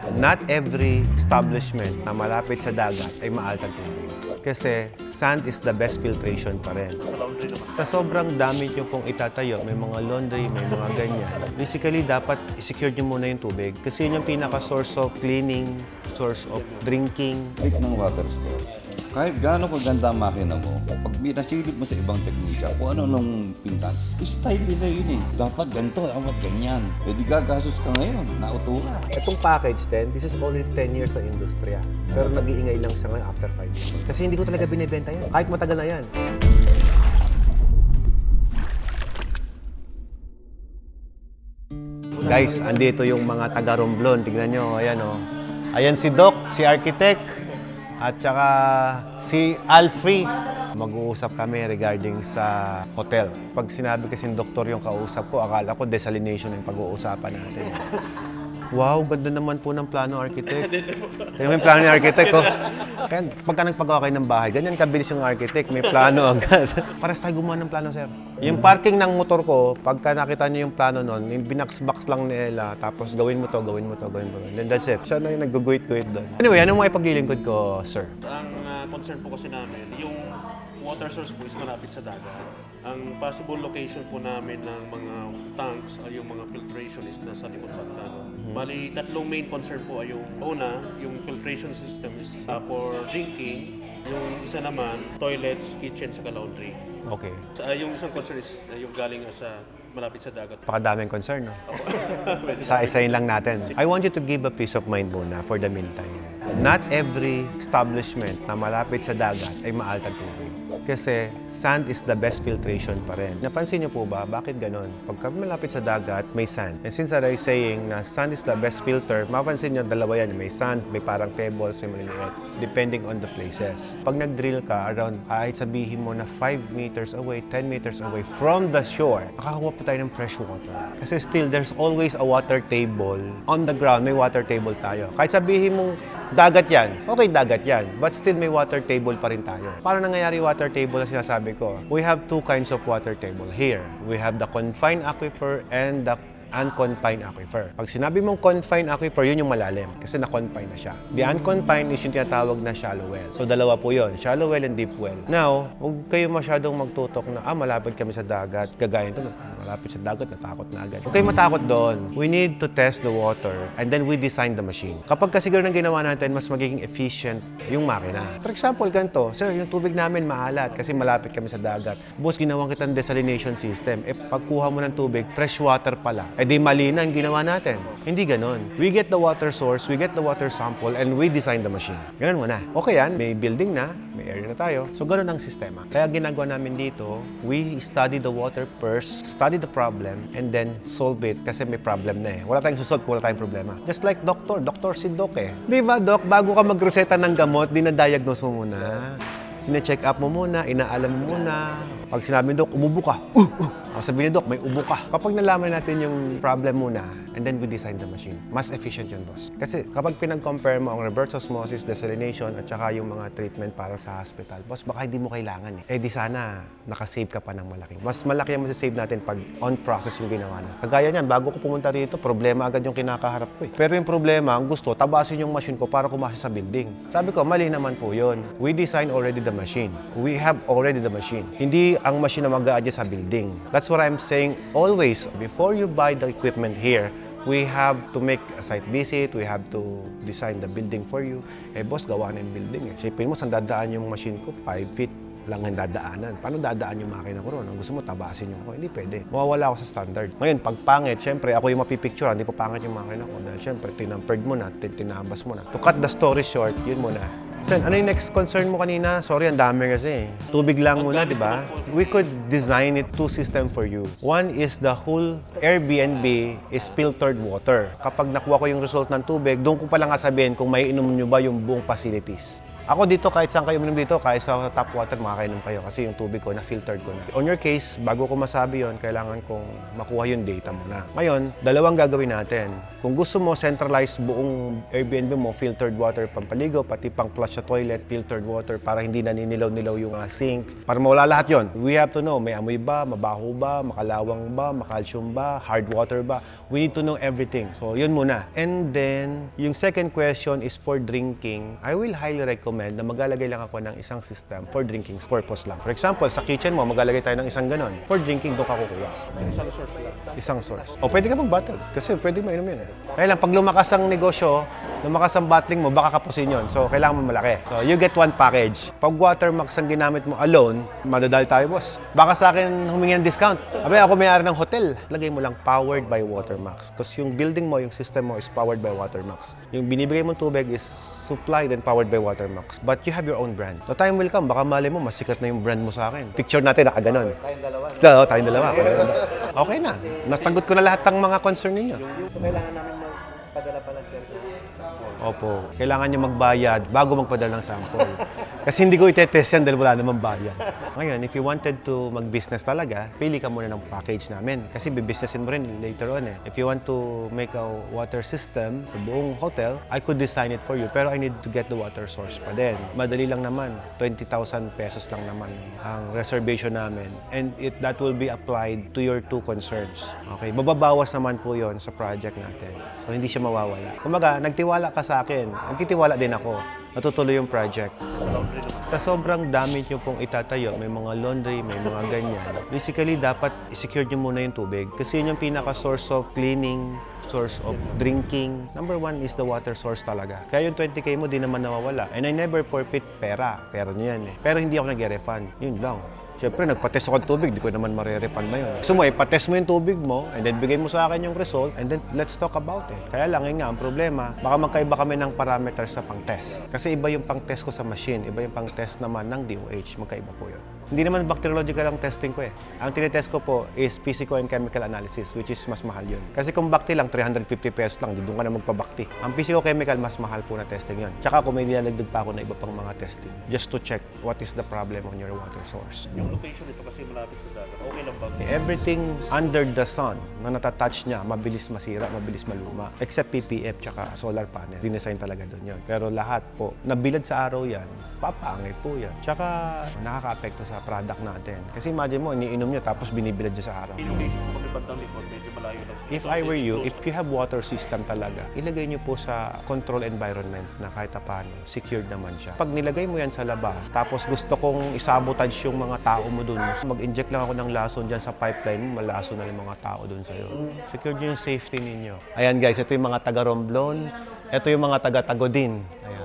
Not every establishment na malapit sa dagat ay maaltang tubig. Kasi sand is the best filtration pa rin. Sa sobrang dami nyo pong itatayo, may mga laundry, may mga ganyan. Basically, dapat i-secure nyo muna yung tubig. Kasi yun yung pinaka-source of cleaning, source of drinking. Leak ng water store. Kahit gaano kaganda ang makina mo, pag nasilip mo sa ibang teknisya, kung ano nung pintas, style nila yun eh. Dapat ganito, dapat ganyan. E di gagasos ka ngayon, nauto ka. Itong package din, this is already 10 years sa industriya. Pero nag-iingay lang siya ngayon after 5 years. Kasi hindi ko talaga binibenta yan. Kahit matagal na yan. Guys, andito yung mga taga-Romblon. Tignan nyo, ayan o. Ayan si Doc, si Architect, at saka si Alfrey. Mag-uusap kami regarding sa hotel. Pag sinabi kasing doktor yung kausap ko, akala ko desalination yung pag-uusapan natin. Wow, ganda naman po ng plano, architect. Yung plano ni architect ko. Kaya pagka nagpagawa kayo ng bahay, ganyan kabilis yung architect, may plano agad. Pares tayo gumawa ng plano, sir. Yung parking ng motor ko, pagka nakita niyo yung plano nun, yung binax-box lang ni Ella, tapos gawin mo to, gawin mo to, gawin mo to. Then that's it. Siya na yung nag-guguit-guit doon. Anyway, anong mga ipaglilingkod ko, sir? Ang concern po kasi namin, yung water source po is malapit sa dagat. Ang possible location po namin ng mga tanks ay yung mga filtration is nasa likod banda. Bali, tatlong main concern po ay yung una, yung filtration system is for drinking. Yung isa naman, toilets, kitchen, saka laundry. Okay. Yung isang concern is yung galing sa malapit sa dagat. Pakadaming concern, no? Isa-isayin lang natin. I want you to give a peace of mind muna for the meantime. Not every establishment na malapit sa dagat ay maaltang tubig. Kasi sand is the best filtration pa rin. Napansin niyo po ba, bakit ganon? Pagka malapit sa dagat, may sand. And since I'm saying na sand is the best filter, mapansin niyo dalawa yan. May sand, may parang pebbles, may maliliit. Depending on the places. Pag nag-drill ka, around, kahit sabihin mo na 5 meters away, 10 meters away from the shore, makakakuha po tayo ng fresh water. Kasi still, there's always a water table. On the ground, may water table tayo. Kahit sabihin mong dagat yan, okay, dagat yan. But still, may water table pa rin tayo. Paano nangyayari water table na sinasabi ko? We have two kinds of water table here. We have the confined aquifer and the unconfined aquifer. Pag sinabi mong confined aquifer, yun yung malalim kasi na-confine na siya. The unconfined is yung tinatawag na shallow well. So dalawa po yun, shallow well and deep well. Now, huwag kayo masyadong magtutok na malapit kami sa dagat. Gagaya ito, malapit sa dagat, natakot na agad. Huwag kayo matakot doon. We need to test the water and then we design the machine. Kapag kasi gano'n ang ginawa natin, mas magiging efficient yung makina. For example, ganito, sir, yung tubig namin maalat kasi malapit kami sa dagat. Boss, ginawang kitang desalination system. Pagkuha mo ng tubig, fresh water pala. Di mali na ang ginawa natin. Hindi ganon. We get the water source, we get the water sample, and we design the machine. Ganon muna. Okay yan, may building na, may area na tayo. So ganon ang sistema. Kaya ginagawa namin dito, we study the water first, study the problem, and then solve it kasi may problem na eh. Wala tayong susolve kung wala tayong problema. Just like doctor si Doc eh. Di ba, Doc? Bago ka magreseta ng gamot, dinadiagnose mo muna. Sine-check up mo muna, inaalam mo muna. Pag sinabi ni Doc, umubo ka. Sabi ni Doc, may ubo ka. Kapag nalaman natin yung problem muna, and then we design the machine, mas efficient yun, boss. Kasi kapag pinag-compare mo ang reverse osmosis, desalination, at saka yung mga treatment para sa hospital, boss, baka hindi mo kailangan eh. Eh di sana, nakasave ka pa ng malaki. Mas malaki ang masasave natin pag on-process yung ginawa na. Kagaya niyan, bago ko pumunta rito, problema agad yung kinakaharap ko eh. Pero yung problema, ang gusto, tabasin yung machine ko para kumasa sa building. Sabi ko, mali naman po yun. We design already the machine. We have already the machine. Hindi ang machine na mag-a-adjust sa building. That's what I'm saying always. Before you buy the equipment here, we have to make a site visit, we have to design the building for you. Eh boss, gawa na yung building eh. Sipin mo, saan dadaan yung machine ko? 5 feet lang ang dadaanan. Paano dadaan yung makina ko ron? Ang gusto mo, tabasin yung ako. Hindi pwede. Mawawala ako sa standard. Ngayon, pag pangit, syempre, ako yung mapipicture. Hindi pa pangit yung makina ko. Dahil syempre, tinampered mo na, tinabas mo na. To cut the story short, yun muna. Sen, ano yung next concern mo kanina? Sorry, ang dami kasi. Tubig lang muna, di ba? We could design it two system for you. One is the whole Airbnb is filtered water. Kapag nakuha ko yung result ng tubig, doon ko pala nga sabihin kung may inom nyo ba yung buong facilities. Ako dito, kahit saan kayo uminom dito, kahit sa tap water, makakainom kayo kasi yung tubig ko na-filtered ko na. On your case, bago ko masabi yon, kailangan kong makuha yung data muna. Ngayon, dalawang gagawin natin. Kung gusto mo, centralize buong Airbnb mo, filtered water pampaligo, pati pang flush sa toilet, filtered water para hindi naninilaw-nilaw yung sink. Para mawala lahat yon, we have to know, may amoy ba, mabaho ba, makalawang ba, makalsyum ba, hard water ba. We need to know everything. So, yun muna. And then, yung second question is for drinking. I will highly recommend na maglalagay lang ako ng isang system for drinking purpose lang. For example, sa kitchen mo, maglalagay tayo ng isang ganon. For drinking, doon ka kukuha. Isang source lang. Isang source. O pwede ka mag-bottle kasi pwede mainom yun eh. Kaya lang, pag lumakas ang negosyo, lumakas ang bottling mo, baka kapusin yun. So, kailangan mo malaki. So, you get one package. Pag Watermax ang ginamit mo alone, madadal tayo, boss. Baka sa akin humingi ng discount. Abe, ako may-ari ng hotel. Lagay mo lang powered by Watermax. Kasi yung building mo, yung system mo is powered by Watermax. Yung binibigay mong tubig is supplied and powered by Watermax. But you have your own brand. The time will come, baka mali mo, masikat na yung brand mo sa akin. Picture natin, nakaganon. Tayong dalawa. Oo, tayong dalawa. Okay na. Nasagot ko na lahat ng mga concern ninyo. So, kailangan namin magpadala pa ng sample. Opo. Kailangan nyo magbayad bago magpadala ng sample. Kasi hindi ko itetest yan dahil wala namang bayad. Ngayon, if you wanted to mag-business talaga, pili ka muna ng package namin. Kasi bibusinessin mo rin later on eh. If you want to make a water system sa buong hotel, I could design it for you. Pero I need to get the water source pa din. Madali lang naman. 20,000 pesos lang naman ang reservation namin. And that will be applied to your two concerns. Okay? Bababawas naman po yon sa project natin. So, hindi siya mawawala. Kumaga, nagtiwala ka sa akin. Nagtitiwala din ako. Natutuloy yung project. Sa sobrang dami nyo pong itatayo, may mga laundry, may mga ganyan. Basically, dapat i-secure nyo muna yung tubig. Kasi yun yung pinaka-source of cleaning, source of drinking. Number one is the water source talaga. Kaya yung 20K mo, di naman nawawala. And I never forfeit pera. Pera nyo yan eh. Pero hindi ako nag-refund. Yun lang. Siyempre, nagpa-test ako ng tubig, di ko naman marerefund na yun. Gusto mo, ipatest mo yung tubig mo, and then bigay mo sa akin yung result, and then let's talk about it. Kaya lang, yun nga, ang problema, baka magkaiba kami ng parameters sa pang-test. Kasi iba yung pang-test ko sa machine, iba yung pang-test naman ng DOH, magkaiba po yun. Hindi naman bacteriological ang testing ko eh. Ang tinetest ko po is physical and chemical analysis, which is mas mahal yun. Kasi kung bacti lang, 350 pesos lang, di doon ka na magpa-bacti. Ang physico-chemical, mas mahal po na testing yun. Tsaka kung may nilalagdag pa ako na iba pang mga testing, just to check what is the problem on your water source. Yung location nito kasi malapit sa dagat, okay lang ba? Everything under the sun na natatouch niya, mabilis masira, mabilis maluma. Except PPF tsaka solar panel. Dinesign talaga doon yun. Pero lahat po, nabilad sa araw yan, papangit po yan. Tsaka nakaka-apekto sa product natin. Kasi imagine mo, iniinom nyo tapos binibilad nyo sa araw. Yung location po kami bandang likod, medyo malayo lang. If I were you, if you have water system talaga, ilagay nyo po sa control environment na kahit paano, secured naman siya. Pag nilagay mo yan sa labas, tapos gusto kong isabotage yung mga tao mo dun, mag-inject lang ako ng lason dyan sa pipeline, malaso na yung mga tao dun sa'yo. Secured nyo yung safety ninyo. Ayan guys, ito yung mga taga-Romblon, ito yung mga taga-Tagodin. Ayan.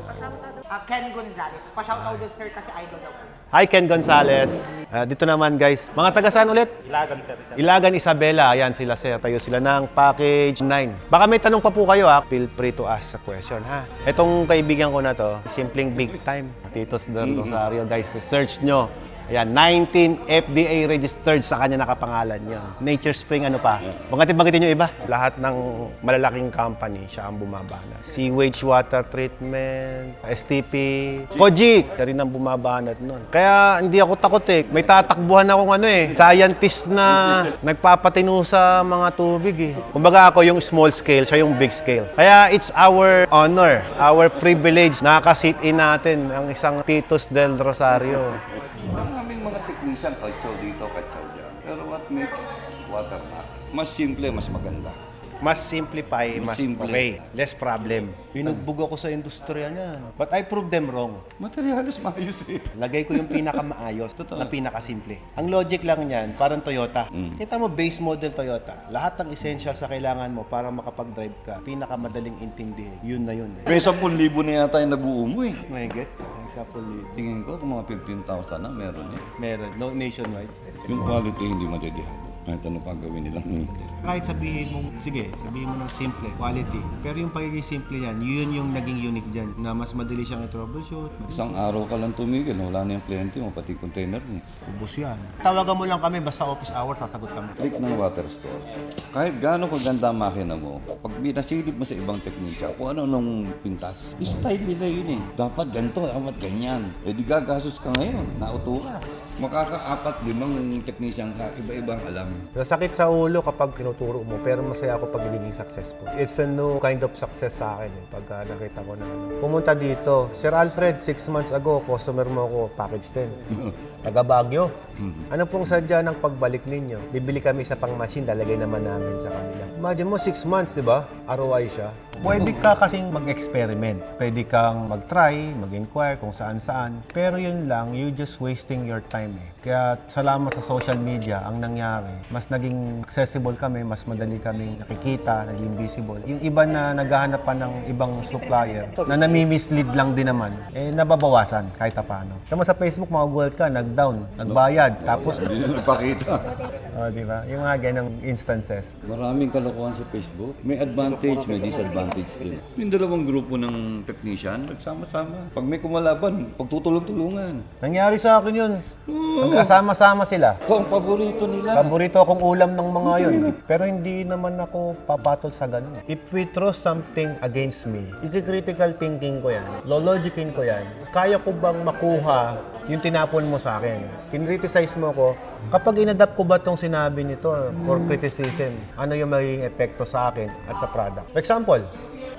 Ken Gonzalez. Pa-shoutout din sir kasi idol daw po. Hi Ken Gonzalez. Dito naman guys, mga taga saan ulit? Ilagan sir. Ilagan, Isabela. Ayan sila sir. Tayo sila ng package 9. Baka may tanong pa po kayo ha. Feel free to ask a question ha. Itong kaibigan ko na to, simpleng big time. Titos del Rosario guys. Search nyo. Ayan, 19 FDA registered sa kanya nakapangalan yun. Nature Spring ano pa? Banggitin nyo iba. Lahat ng malalaking company, siya ang bumabanat. Sewage water treatment, STP, Kojik, siya rin ang bumabanat nun. Kaya hindi ako takot eh. May tatakbuhan akong scientist na nagpapatino sa mga tubig eh. Kumbaga ako yung small scale, siya yung big scale. Kaya it's our honor, our privilege na nakasit-in natin ang isang Titos del Rosario. Maraming mga technician, kaltsaw dito, kaltsaw dyan. Pero what makes Watermax? Mas simple, mas maganda. Mas simplify, mas Simple. okay. Less problem. Binugbog ako sa industriya niyan. But I proved them wrong. Materialis maayos eh. Lagay ko yung pinakamaayos Totoo. na pinakasimple. Ang logic lang niyan, parang Toyota. Mm. Kita mo, base model Toyota. Lahat ng essentials sa kailangan mo para makapag-drive ka, pinakamadaling intindihin. Yun na yun eh. May 10,000 na yata yung nabuo mo eh. My God, ang sapuli. Tingin ko kung mga 15,000 na meron eh. Meron, no nationwide. Yung quality hindi madedihado. Kahit ano pa gawin nilang meter. Kahit sabihin mong, sige, sabihin mo ng simple, quality. Pero yung pagiging simple yan, yun yung naging unique dyan. Na mas madali siyang i-troubleshoot. Isang araw ka lang tumigil, wala na yung kliyente mo, pati container mo. Ubus yan. Tawagan mo lang kami, basta office hours, sasagot kami. Click ng water store. Kahit gaano kaganda ang makina mo, pag binasilip mo sa ibang teknisya, kung ano nung pintas, style nila yun eh. Dapat ganito, dapat ganyan. Eh di gagastos ka ngayon, nauto ka. Makaka-4, 5 teknisyang ka, iba-ibang alam. Nasakit sa ulo kapag tinuturo mo, pero masaya ako pag nagiging successful. It's a new kind of success sa akin pagka nakita ko na pumunta dito. Sir Alfred, 6 months ago, customer mo ako, package 10. Taga Baguio. Ano pong sadya ng pagbalik ninyo? Bibili kami sa pang-machine, lalagay naman namin sa kanila. Imagine mo, 6 months, di ba? ROI siya. Pwede ka kasing mag-experiment. Pwede kang mag-try, mag-inquire kung saan-saan. Pero yun lang, you just wasting your time eh. Kaya salamat sa social media, ang nangyari, mas naging accessible kami, mas madali kami nakikita, naging visible. Yung iba na naghahanap pa ng ibang supplier, na nami-mislead lang din naman, eh nababawasan kahit paano. Tama sa Facebook, magugulat ka, nag-down, nagbayad, tapos, Hindi na nagpakita. oh, di ba? Yung mga ganong instances. Maraming kalokohan sa Facebook. May advantage, may disadvantage din. Yung dalawang grupo ng technician, nagsama-sama. Pag may kumalaban, pagtutulong-tulungan. Nangyari sa akin yun. Nagkasama-sama sila. Ito ang paborito nila. Paborito akong ulam ng mga yun. Pero hindi naman ako papatol sa ganun. If we throw something against me, i-critical thinking ko yan, lologicin ko yan, kaya ko bang makuha yung tinapon mo sa akin? Kinriticize mo ko, kapag inadapt ko ba tong sinabi nito for criticism, ano yung magiging epekto sa akin at sa product? For example,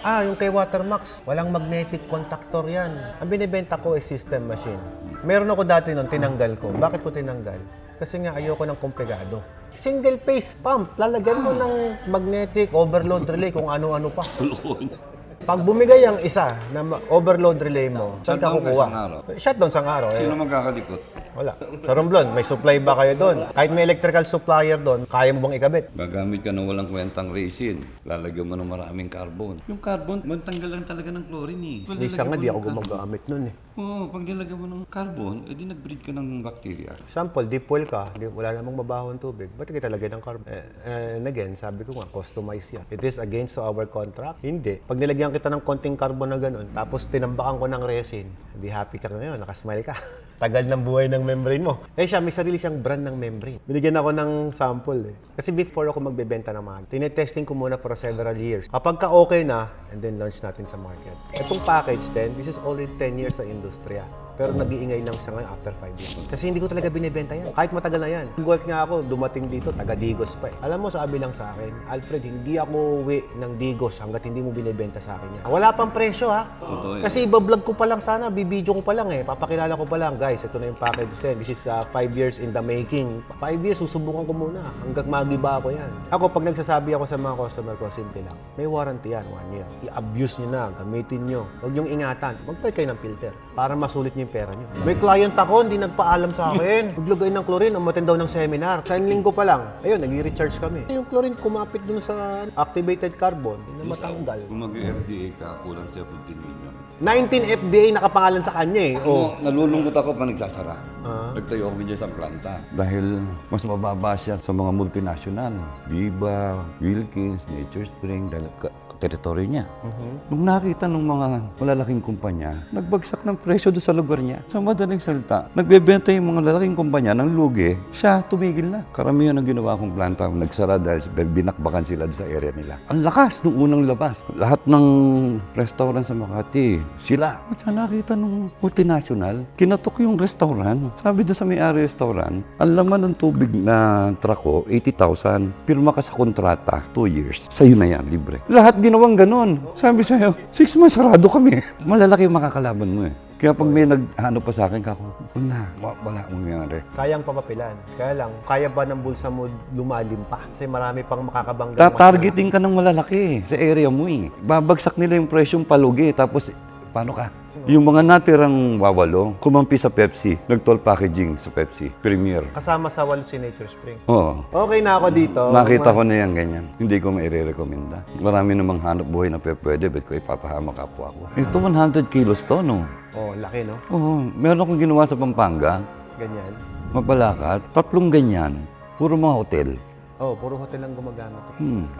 yung kay Watermax, walang magnetic contactor yan. Ang binibenta ko is system machine. Meron ako dati nun, tinanggal ko. Bakit ko tinanggal? Kasi nga ayoko ng komplikado. Single phase pump, lalagyan mo ng magnetic overload relay kung ano-ano pa. Pag bumigay ang isa na overload relay mo, saan ka Shutdown ka kukuha? isang araw. Shutdown sa araw. Sino magkakalikot? Wala. Sa Romblon, may supply ba kayo doon? Kahit may electrical supplier doon, kaya mo bang ikabit? Gagamit ka ng walang kwentang resin. Lalagyan mo ng maraming carbon. Yung carbon, magtanggal lang talaga ng chlorine eh. Pag Hindi nilagyan nga, mo di ng ako carbon- gumagamit nun eh. Oo, pag nilagyan mo ng carbon, edi nag-breed ka ng bacteria. Example, deep well ka, wala namang mabahong tubig. Ba't kita lagyan ng carbon? And again, sabi ko nga, customize yan. It is against our contract? Hindi. Pag nilagyan kita ng konting carbon na ganun, tapos tinambakan ko ng resin, hindi happy ka ngayon, nakasmile ka. Tagal ng buhay ng membrane mo. Eh siya, may sarili siyang brand ng membrane. Binigyan ako ng sample eh. Kasi before ako magbebenta ng mga, tinetesting ko muna for several years. Kapag ka okay na, and then launch natin sa market. Itong package 10, this is already 10 years sa industriya. Pero nag-iingay lang siya ngayon after 5 years. Kasi hindi ko talaga binibenta yan. Kahit matagal na yan. Gulat nga ako, dumating dito, taga Digos pa eh. Alam mo, sabi lang sa akin, Alfred, hindi ako uwi ng Digos hanggat hindi mo binibenta sa akin yan. Wala pang presyo ha. Totoo yun. Kasi ibablog ko pa lang sana, bibidyo ko pa lang eh. Papakilala ko pa lang, guys, ito na yung package 10. This is 5 years in the making. 5 years, susubukan ko muna. Hanggang magiba ako yan. Ako, pag nagsasabi ako sa mga customer ko, simple lang. May warranty yan, 1 year. I-abuse nyo na, gamitin nyo. Huwag nyong ingatan. Magpalit kayo ng filter para masulit nyo yung pera nyo. May client ako, hindi nagpaalam sa akin. Naglagay ng chlorine, umattend daw ng seminar. Sa linggo pa lang, ayun, nag-recharge kami. Yung chlorine kumapit dun sa activated carbon, hindi na matanggal. Kung mag-FDA ka, kulang 17 million. 19 FDA nakapangalan sa kanya eh. Oh, nalulungkot ako pa nagsasara. Ah. Nagtayo kami dyan sa planta. Dahil mas mababa siya sa mga multinational. Viva, Wilkins, Nature Spring, dahil teritoryo niya. Nung nakita ng mga malalaking kumpanya, nagbagsak ng presyo doon sa lugar niya. Sa madaling salita, nagbebenta yung mga lalaking kumpanya ng lugi, siya tumigil na. Karamihan ng ginawa kong planta, nagsara dahil binakbakan sila doon sa area nila. Ang lakas nung unang labas. Lahat ng restaurant sa Makati, sila. At nakita ng multinational, kinatok yung restaurant. Sabi doon sa may-ari restaurant, ang laman ng tubig na truck ko, 80,000. Pirma ka sa kontrata, 2 years. Sa'yo na yan, libre. Lahat ginawang ganon. Sabi sa'yo, 6 months sarado kami. Malalaki yung makakalaban mo eh. Kaya pag may naghanap pa sa akin, wala mangyari. Kayang papapilan. Kaya lang, kaya ba ng bulsa mo lumalim pa? Kasi marami pang makakabangga. Tatargeting ka ng malalaki sa area mo eh. Babagsak nila yung presyong palugi. Tapos, paano ka? Yung mga natirang wawalo, kumampi sa Pepsi, nag-toll packaging sa Pepsi, Premier. Kasama sa Walot si Nature Spring. Oo. Okay na ako dito. Nakita ko na yan ganyan. Hindi ko maire-recommenda. Marami namang hanap buhay na pwede, ba't ko ipapahama kapwa ko. Ito 100 kilos to, no? Oh, laki no? Oo. Meron akong ginawa sa Pampanga, Ganyan. Mabalakat, 3 ganyan. Puro mga hotel. Oh, puro hotel lang gumagamit.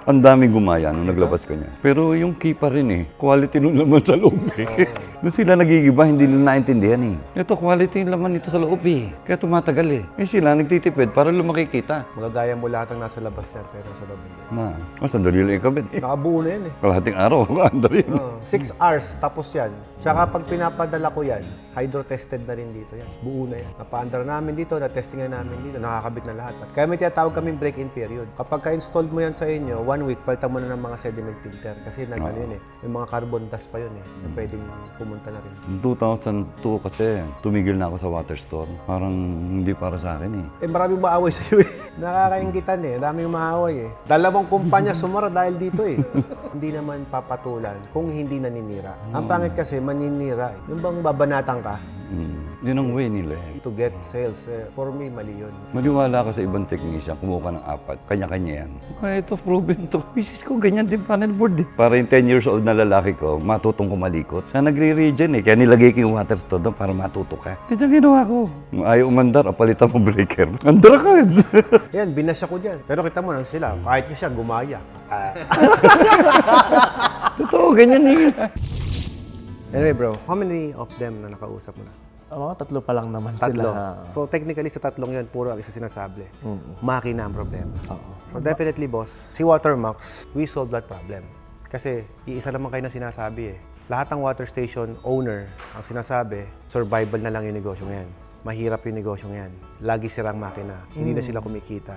Ang daming gumaya nung naglabas ka niya. Pero yung key pa rin quality nung laman sa loob Doon sila nagigiba, hindi nila naintindihan Ito, quality yung laman nito sa loob Kaya tumatagal sila nagtitipid para lumaki kita. Magagaya mo lahat ng nasa labas, sir, pero sa loob hindi. Sandali lang ikabit Nakabuo na yan Kalahating araw, andali. 6 hours, tapos yan. Tsaka pag pinapadala ko yan, hydro-tested na rin dito yan. Buo na yan. Napaandar namin dito, na-testingan namin dito, nakakabit na lahat. Kaya may tinatawag kaming break-in period. Kapag ka-installed mo yan sa inyo, 1 week, palitan mo na ng mga sediment filter. Kasi ano yun may mga carbon dust pa yun na pwedeng pumunta na rin. 2002 kasi, tumigil na ako sa water store. Parang hindi para sa akin Maraming maaway sa iyo Nakakaingitan Daming maaway Dalawang kumpanya sumara dahil dito Hindi naman papatulan kung hindi naninira. Ang pangit kasi maninira Yung bang babanatan ka Yun ang way nila to get sales. For me, mali yun. Maniwala ka sa ibang technician, kumuha ka ng 4, kanya-kanya yan. Ito, proven to. Misis ko, ganyan din panel board Para yung 10 years old na lalaki ko, matutong kumalikot. Siya nagre-regen Kaya nilagay ko yung water store doon para matuto ka. Yan ginawa ko. Ayaw umandar, palitan mo breaker. Andar ka. Yan, binasya ko dyan. Pero kita mo lang sila, kahit siya gumaya. Totoo, ganyan Anyway bro, how many of them na nakausap mo na? Mga 3 pa lang naman Tatlo. sila. So technically sa 3 yun, puro ang isa sinasabi. Makina ang problema. So definitely boss, si Watermax, we solve that problem. Kasi iisa naman kayo na sinasabi Lahat ng water station owner ang sinasabi, survival na lang yung negosyo ngayon. Mahirap yung negosyo ngayon. Lagi sirang makina. Hindi na sila kumikita.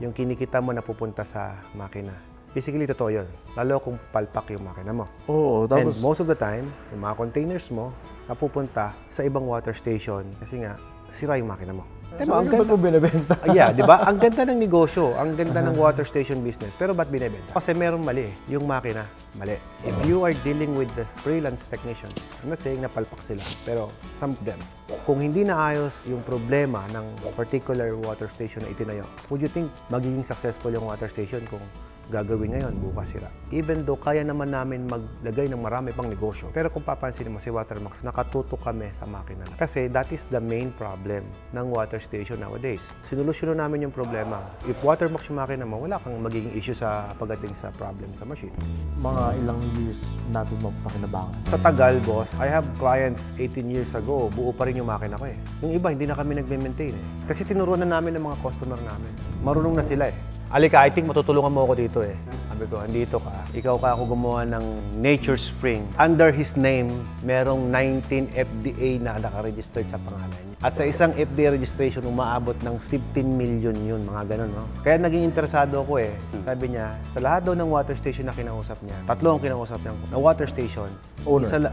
Yung kinikita mo napupunta sa makina. Basically, totoo yun. Lalo kung palpak yung makina mo. And Tapos most of the time, yung mga containers mo, napupunta sa ibang water station kasi nga, sira yung makina mo. Pero ang ba't ganda, mo binibenta? di ba? Ang ganda ng negosyo, ang ganda ng water station business. Pero ba't binibenta? Kasi merong mali yung makina, mali. If you are dealing with the freelance technicians, I'm not saying na palpak sila, pero some of them, kung hindi naayos yung problema ng particular water station na itinayo, would you think magiging successful yung water station kung gagawin ngayon, bukas sira? Even though kaya naman namin maglagay ng marami pang negosyo, pero kung papansin mo si Watermax, nakatutok kami sa makina. Kasi that is the main problem ng water station nowadays. Sinulusyonan namin yung problema. If Watermax yung makina mo, wala kang magiging issue sa pagdating sa problem sa machines. Mga ilang years natin mapakinabangan. Sa tagal, boss, I have clients 18 years ago, buo pa rin yung makina ko Yung iba, hindi na kami nagme-maintain Kasi tinuruan na namin ng mga customer namin. Marunong na sila Alika, I think matutulungan mo ako dito Sabi ko, andito ka. Ikaw ka ako gumawa ng Nature Spring. Under his name, merong 19 FDA na nakaregistered sa pangalan niya. At sa isang FDA registration, umaabot ng 15 million yun, mga ganun, no? Kaya naging interesado ako Sabi niya, sa lahat daw ng water station na kinausap niya, 3 ang kinausap niya, na water station,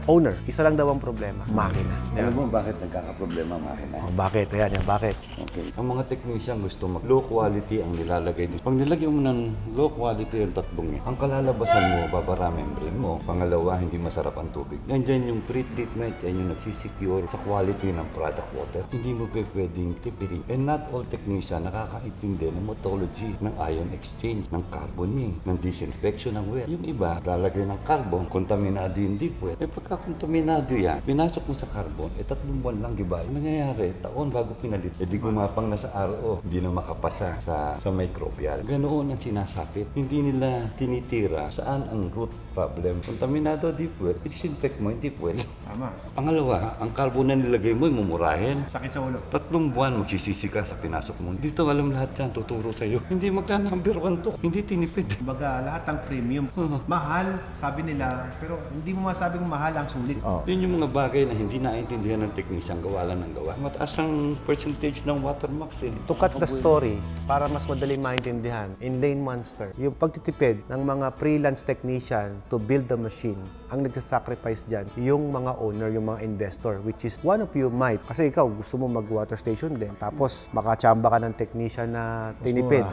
owner. Isa lang daw ang problema, makina. Alam mo bakit nagkakaproblema ang makina? Bakit? Ayan, bakit? Okay. Ang mga technician gusto low quality ang nilalagay dito. Pag nilagay mo ng low quality yung tatlong ang kalalabasan mo, babara membrane mo. Pangalawa, hindi masarap ang tubig. Nandiyan yung pre-treatment, yan yung nagsisecure sa quality ng product water. Hindi mo pwedeng tipirin. And not all technician nakakaintindi ng methodology ng ion exchange, ng carboning, ng disinfection ng well. Yung iba, lalagay ng carbon, kontaminado yung deep well. Pagka kontaminado yan, pinasok mo sa carbon, 3 buwan lang, diba? Nangyayari, taon bago pinalit. Di gumapang na sa RO, hindi na makapasa sa microbial. Ganoon ang sinasapit. Hindi nila tinitira saan ang root problem. Kontaminado deep well, i-disinfect mo yung deep well. Tama. Pangalawa, ang carbon na nilagay mo, mumurahin. Sakit sa ulo. 3 buwan, magsisisi ka sa pinasok mo. Dito, alam lahat yan, tuturo sa'yo. Hindi magna-number 1 to. Hindi tinipid. Kumbaga, lahat ng premium. Mahal, sabi nila, pero hindi mo masabing mahal ang sulit. Yun yung mga bagay na hindi naintindihan ng technician, gawa lang ng gawa. Mataas ang percentage ng Watermax To cut the story, para mas madali maintindihan, in Lane Monster, yung pagtitipid ng mga freelance technician to build the machine, ang nagsasacrifice dyan, yung mga owner, yung mga investor, which is one of you might. Kasi ikaw, gusto mo mag-water station din, tapos makachamba ka ng technician na tinipid.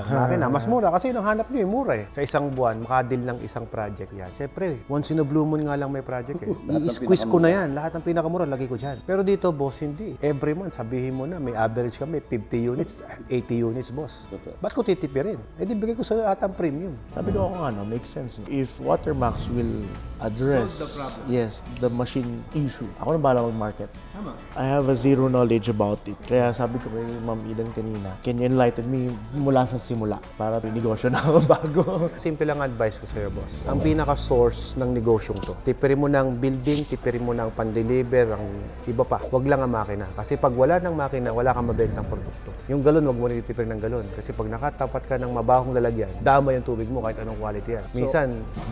Mas mura kasi yung hanap nyo, mura Sa isang buwan, makadeal ng isang project yan. Siyempre, once in a blue moon nga lang may project I-squeeze ko na yan. Lahat ng pinakamura, lagi ko dyan. Pero dito, boss, hindi. Every month, sabihin mo na, may average kami, 50 units, 80 units, boss. Ba't ko titipirin? Di bigay ko sa lahat ang premium. Sabi ko makes sense. If Watermax will address Yes, the machine issue. Ako na bahala mag-market. I have a zero knowledge about it. Kaya sabi ko kay Ma'am Eden kanina, can you enlighten me mula sa simula para negosyo na ako bago? Simple lang advice ko sa'yo, boss. Ang pinaka-source ng negosyong to, tipirin mo ng building, tipirin mo ng pan-deliver, ang iba pa. Huwag lang ang makina. Kasi pag wala ng makina, wala kang mabentang produkto. Yung galon, huwag mo rin titipirin ng galon. Kasi pag nakatapat ka ng mabahong lalagyan, dama yung tubig mo kahit anong quality yan. Minsan,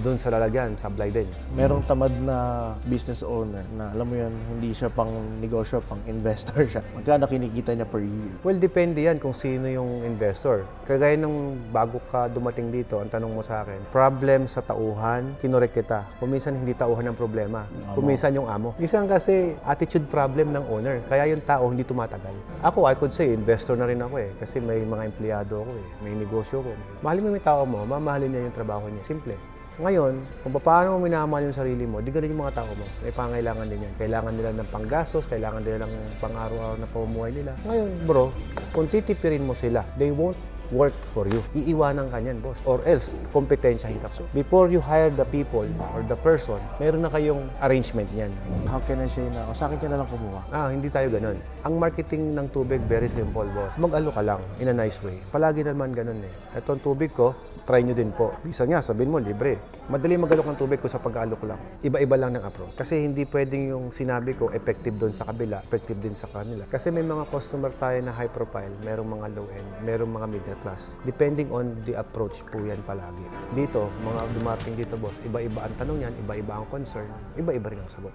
doon sa lalagyan, sablay din. Merong tamad na business owner na alam mo yan, hindi siya pang negosyo, pang investor siya. Magkano kinikita niya per year? Well, depende yan kung sino yung investor. Kagaya nung bago ka dumating dito, ang tanong mo sa akin, problem sa tauhan, kinorek kita. Kung minsan hindi tauhan ang problema. Kung minsan yung amo. Minsan kasi attitude problem ng owner. Kaya yung tao hindi tumatagal. Ako, I could say, investor na rin ako eh. Kasi may mga empleyado ako eh. May negosyo ko. Mahalin mo yung tao mo, mamahalin niya yung trabaho niya. Simple. Ngayon, kung paano mo minamahal yung sarili mo, di ganun yung mga tao mo. May pangailangan din yan. Kailangan nila ng panggastos, kailangan nila ng pang-araw-araw na pamumuhay nila. Ngayon, bro, kung titipirin mo sila, they won't work for you. Iiwanan ka niyan, boss. Or else, kompetensya hitap. So, before you hire the people or the person, meron na kayong arrangement niyan. How can I say na, sa akin ka na lang kumuha? Hindi tayo ganun. Ang marketing ng tubig, very simple, boss. Mag-alo ka lang, in a nice way. Palagi naman ganun eh. Itong tubig ko, try nyo din po. Bisa nga, sabihin mo, libre. Madali mag-alok ng tubig ko sa pag-aalok lang. Iba-iba lang ng approach. Kasi hindi pwedeng yung sinabi ko, effective doon sa kabila, effective din sa kanila. Kasi may mga customer tayo na high profile, merong mga low end, merong mga middle class. Depending on the approach po yan palagi. Dito, mga dumating dito, boss, iba-iba ang tanong yan, iba-iba ang concern, iba-iba rin ang sagot.